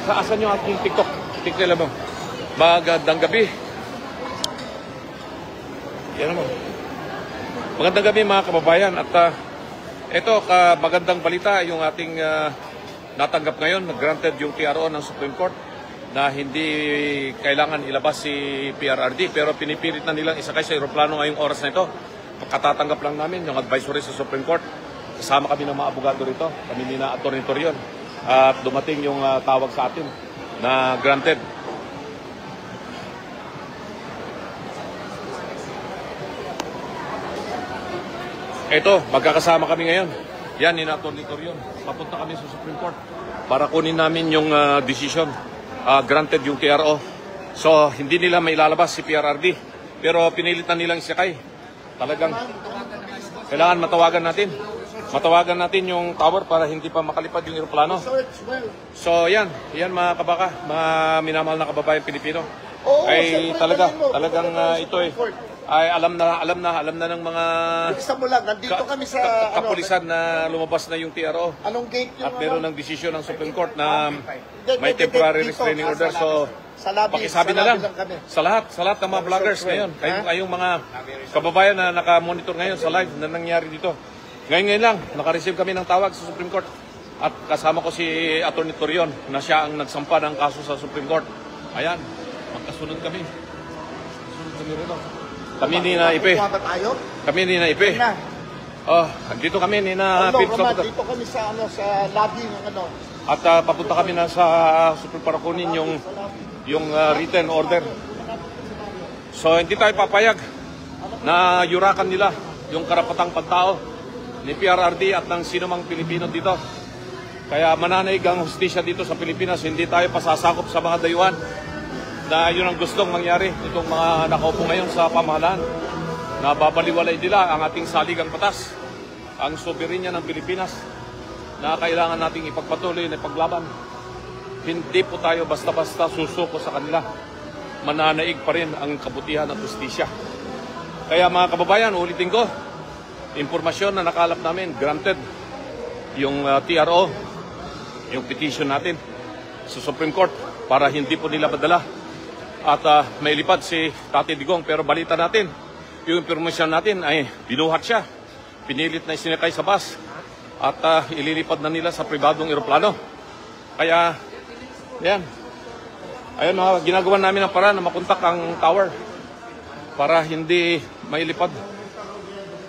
Saasan yung ating TikTok? TikTok nila mo. Magandang gabi. Yan mo. Magandang gabi mga kababayan. At ito, magandang balita yung ating natanggap ngayon. Granted yung TRO ng Supreme Court na hindi kailangan ilabas si PRRD. Pero pinipilit na nilang isakay sa aeroplano ngayong oras na ito. Pagkatatanggap lang namin yung advisory sa Supreme Court. Kasama kami ng mga abogado rito. Kami ni na Atty. Torion. At dumating yung tawag sa atin na granted. Ito, magkakasama kami ngayon. Yan, ni Atty. Torion. Papunta kami sa Supreme Court para kunin namin yung decision. Granted yung TRO. So, hindi nila may lalabas si PRRD. Pero pinilitan nilang isakay. Talagang kailangan matawagan natin. Matawagan natin yung tower para hindi pa makalipad yung aeroplano. So yan mga kabaka, mga minamahal na kababayan Pilipino. Ay talagang ito ay alam na ng mga kapulisan na lumabas na yung TRO. Anong gate yung at meron ng desisyon ng Supreme Court na may temporary restraining order. So pakisabi na lang sa lahat ng mga vloggers ngayon, kayong mga kababayan na nakamonitor ngayon sa live na nangyari dito. Ngayon lang, naka-receive kami ng tawag sa Supreme Court at kasama ko si Atty. Torion na siya ang nagsampa ng kaso sa Supreme Court. Ayan, magkasunod kami. Kasunod kami rito. Kami ni na Ipe. Kami ni na Ipe. Oh, dito kami ni na Pips. Dito kami sa lobby ng At papunta kami na sa Supreme para kunin yung written order. So hindi tayo papayag na yurakan nila yung karapatang pantao ni PRRD at ng sinumang Pilipino dito. Kaya mananaig ang hustisya dito sa Pilipinas. Hindi tayo pasasakop sa mga dayuhan na yun ang gustong mangyari itong mga nakaupo ngayon sa pamahalaan na babaliwalay nila ang ating saligang batas, ang soberenya ng Pilipinas na kailangan nating ipagpatuloy na ipaglaban. Hindi po tayo basta-basta susuko sa kanila. Mananaig pa rin ang kabutihan at hustisya. Kaya mga kababayan, ulitin ko, impormasyon na nakalap namin, granted yung TRO, yung petition natin sa Supreme Court para hindi po nila madala at may lipad si Tati Digong. Pero balita natin, yung impormasyon natin ay binuhat siya, pinilit na isinakay sa bus at ililipad na nila sa pribadong eroplano. Kaya yan, ayun, ginagawa namin ang paraan na makontak ang tower para hindi mailipad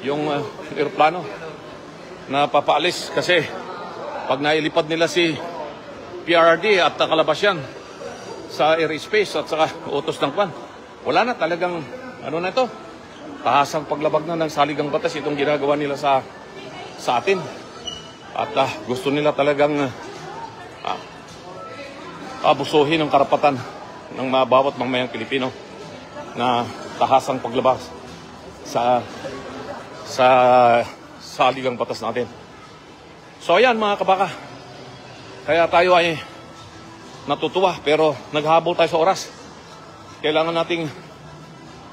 yung aeroplano na papaalis. Kasi pag nailipad nila si PRRD at nakalabas yan sa airspace at saka utos ng kwan, wala na talagang na ito, tahasang paglabag na ng saligang batas itong ginagawa nila sa atin. At gusto nila talagang abusuhin ang karapatan ng mga bawat mamamayang Pilipino na tahasang paglabas sa saligang batas natin. So ayan mga kabaka, kaya tayo ay natutuwa pero naghabol tayo sa oras. Kailangan nating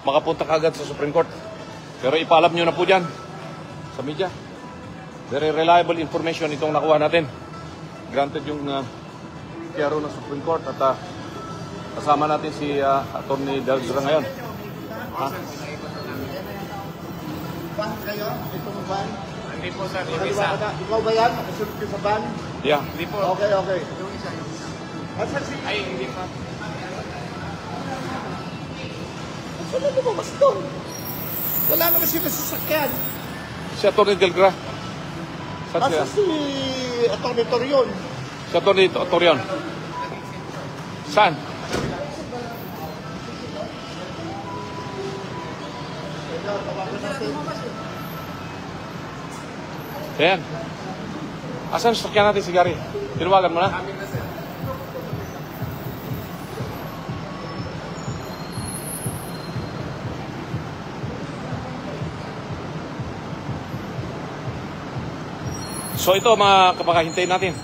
makapunta kagad sa Supreme Court. Pero ipaalam nyo na po dyan sa media. Very reliable information itong nakuha natin. Granted yung TRO ng Supreme Court at kasama natin si Atty. Delgado ngayon. Van kayo? Itong van? Hindi po sir, yung isa. Ikaw ba yan? Nakasunod ka sa van? Yeah. Hindi po. Okay. Yung isa. Ay, hindi po. Saan na lumabas doon? Wala naman sila sasakyan. Si Atty. Delgado. Saan siya? Asa si Atty. Torion? Si Atty. Torion. Saan? Ayan. Asan sasakyan natin si Gary? Tinawagan mo na? So ito mga kapakahintayin natin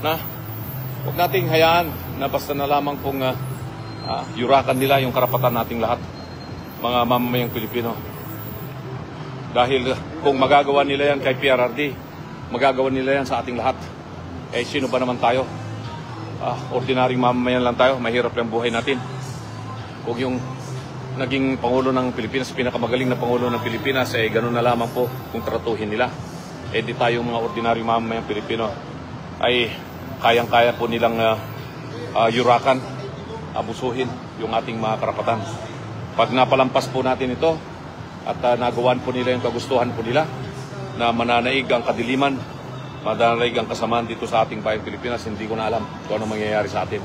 na huwag nating hayaan na basta na lamang kung yurakan nila yung karapatan nating lahat, mga mamamayang Pilipino. Dahil kung magagawa nila yan kay PRRD, magagawa nila yan sa ating lahat. Eh sino ba naman tayo ordinaryong mamamayan lang tayo, mahirap lang buhay natin. Kung yung naging Pangulo ng Pilipinas, pinakamagaling na Pangulo ng Pilipinas, ganun na lamang po kung tratuhin nila. Di tayong mga ordinaryong mamamayang Pilipino ay kayang-kaya po nilang yurakan, abusuhin yung ating mga karapatan. Pag napalampas po natin ito at nagawan po nila yung kagustuhan po nila na mananaig ang kadiliman, mananaig ang kasamaan dito sa ating bayang Pilipinas, hindi ko na alam kung ano mangyayari sa atin.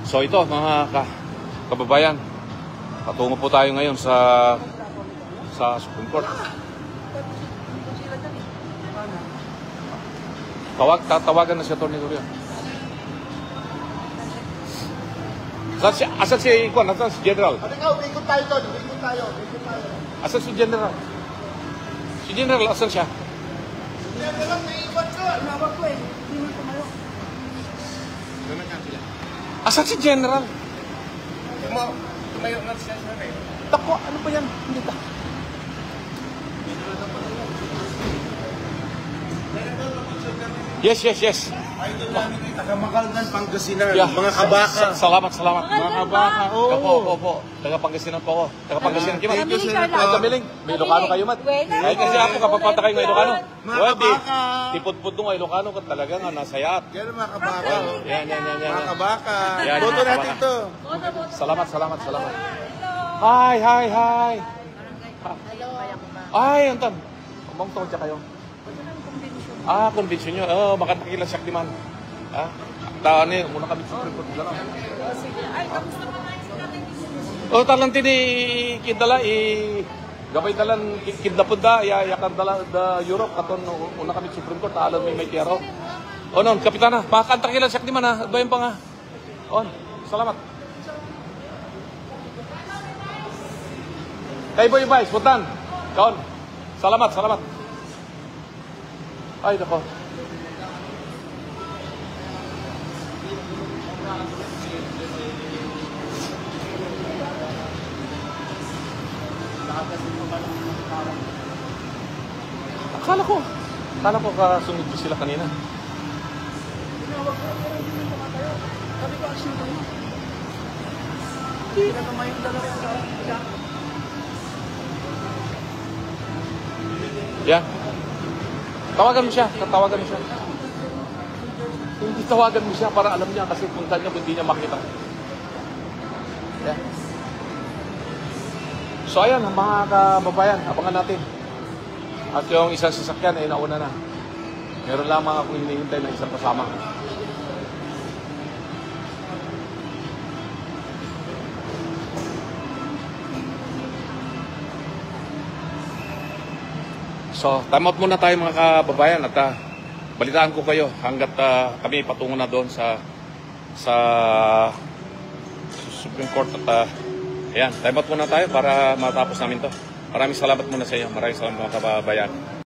So ito mga kababayan, patungo po tayo ngayon sa Supreme Court. Tatawagan na si Atty. Gloria. Asan si Ikwan? Asan si General? Ikot tayo doon. Ikot tayo. Asan si General? Si General, asan siya? Hindi lang, may iwan ko. Nawag ko eh. Hindi mo tumayo. Asan si General? Tumayo na siya sir eh. Tako, ano ba yan? Hindi ta. Yes. Idol namin ay taga-Makaldan, Pangasinan. Yeah. Mga kabaka. Salamat. Mga kabaka. Opo. Taga-Pangasinan po ako. Taga-Pangasinan. Kaya Kamiling, Carla. Kamiling. May Ilocano kayo, Mat. Ay, kasi ako kapapata kayo ng Ilocano. Mga kabaka. Tipod-pod nung Ilocano ka talaga nga nasayat. Yan ang mga kabaka. Yan. Mga kabaka. Yan, Boto mga natin kabaka. to. Salamat. Hi. Ay, antan. Umang tawag siya kayo. Convention nyo. Makatakilan siya di man. Ano yun, muna kami sa Supreme Court. Ay, kamusta pa nga sila? Talang tini kidala, gabay talan kidnapod da, yakan dala da Europe, katon una kami sa Supreme Court, alam may tiyaro. Non, kapitana, makatakilan siya di man ha, bayan pa nga. Salamat. Kay Boy Vice, putan. Kaon. Salamat. Ay, nako. Akala ko kasunod ko sila kanina. Sabi ko, action ko yun. Hindi na tumayo yung dalawa siya. Yan. Tawagan mo siya. Hindi tawagan mo siya para alam niya kasi punta niya hindi niya makita. Yan. So ayan, mga kababayan, abangan natin. At yung isang sasakyan ay nauna na. Meron lamang akong hinihintay na isang kasama. So, time out muna tayo mga kababayan at balitaan ko kayo hanggat kami patungo na doon sa Supreme Court at ayan, time out muna tayo para matapos namin to. Maraming salamat muna sa inyo. Maraming salamat mga kababayan.